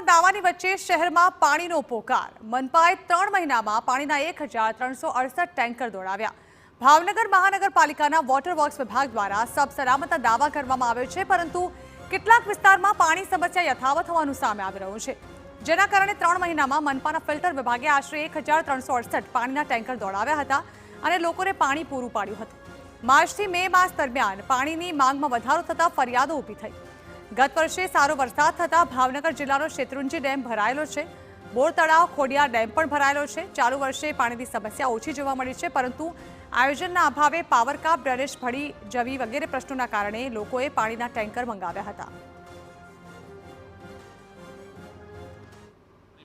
દાવાની વચ્ચે શહેરમાં પાણીનો પોકાર। મનપાએ 3 મહિનામાં પાણીના 1368 ટેન્કર દોડાવ્યા। ભાવનગર મહાનગરપાલિકાના વોટર વર્ક્સ વિભાગ દ્વારા સબસલામતના દાવા કરવામાં આવે છે, પરંતુ કેટલાક વિસ્તારમાં પાણી સમસ્યા યથાવત હોવાનું સામે આવી રહ્યું છે, જેના કારણે 3 મહિનામાં મનપાના ફિલ્ટર વિભાગે આશરે 1368 પાણીના ટેન્કર દોડાવ્યા હતા અને લોકોને પાણી પૂરું પાડ્યું હતું। માર્ચથી મે માસ દરમિયાન પાણીની માંગમાં વધારો થતા ફરિયાદો ઊભી થઈ। ગત વર્ષે સારો વરસાદ થતા ભાવનગર જિલ્લાનો શેત્રુંજી ડેમ ભરાયેલો છે। બોર તળાવ ખોડિયાર ડેમ પણ ભરાયેલો છે। ચાલુ વર્ષે પાણીની સમસ્યા ઓછી જોવા મળી છે, પરંતુ આયોજનના અભાવે પાવર કાપ, ડ્રેનેજ ભળી જવી વગેરે પ્રશ્નોના કારણે લોકોએ પાણીના ટેન્કર મંગાવ્યા હતા।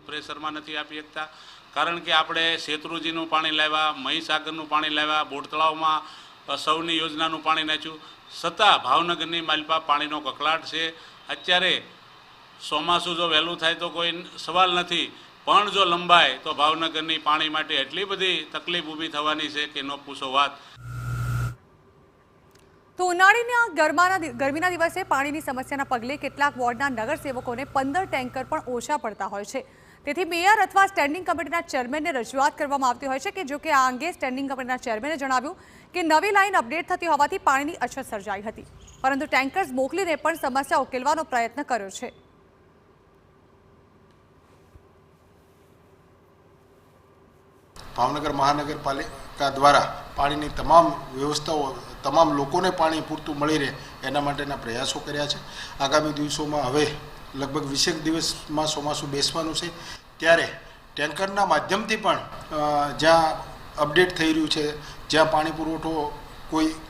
પ્રેશરમાં નથી આપી શકતા, કારણ કે આપણે શેત્રુંજીનું પાણી લાવ્યા, મહીસાગરનું પાણી લાવ્યા, બોર તળાવમાં સૌની યોજનાનું પાણી નાખ્યું, છતાં ભાવનગરની માલપા પાણીનો કકળાટ છે। અત્યારે ચોમાસું જો વહેલું થાય તો કોઈ સવાલ નથી, પણ જો લંબાય તો ભાવનગરની પાણી માટે એટલી બધી તકલીફ ઊભી થવાની છે કે ન પૂછો વાત। તો ઉનાળીના ગરમીના દિવસે પાણીની સમસ્યાના પગલે કેટલાક વોર્ડના નગરસેવકોને 15 ટેન્કર પણ ઓછા પડતા હોય છે। તેથી મેયર અથવા સ્ટેન્ડિંગ કમિટીના ચેરમેનને રજૂઆત કરવામાં આવતી હોય છે, કે જો કે આ અંગે સ્ટેન્ડિંગ કમિટીના ચેરમેને જણાવ્યું કે નવી લાઇન અપડેટ થતી હોવાથી પાણીની અછત સર્જાઈ હતી, પરંતુ ટેન્કર્સ મોકલીને પણ સમસ્યા ઉકેલવાનો પ્રયત્ન કર્યો છે। ભાવનગર મહાનગરપાલિકા દ્વારા પાણીની તમામ વ્યવસ્થાઓ તમામ લોકોને પાણી પૂરતું મળી રહે એના માટેના પ્રયાસો કર્યા છે। આગામી દિવસોમાં હવે લગભગ 20 દિવસમાં ચોમાસું બેસવાનું છે, ત્યારે ટેન્કરના માધ્યમથી પણ જ્યાં અપડેટ થઈ રહ્યું છે, જ્યાં પાણી પુરવઠો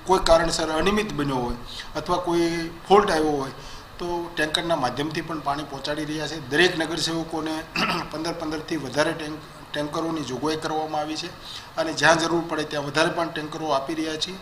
કોઈ કારણસર અનિયમિત બન્યો હોય અથવા કોઈ ફોલ્ટ આવ્યો હોય તો ટેન્કરના માધ્યમથી પણ પાણી પહોંચાડી રહ્યા છે। દરેક નગરસેવકોને 15-15થી વધારે ટેન્કરોની જોગવાઈ કરવામાં આવી છે અને જ્યાં જરૂર પડે ત્યાં વધારે પણ ટેન્કરો આપી રહ્યા છીએ।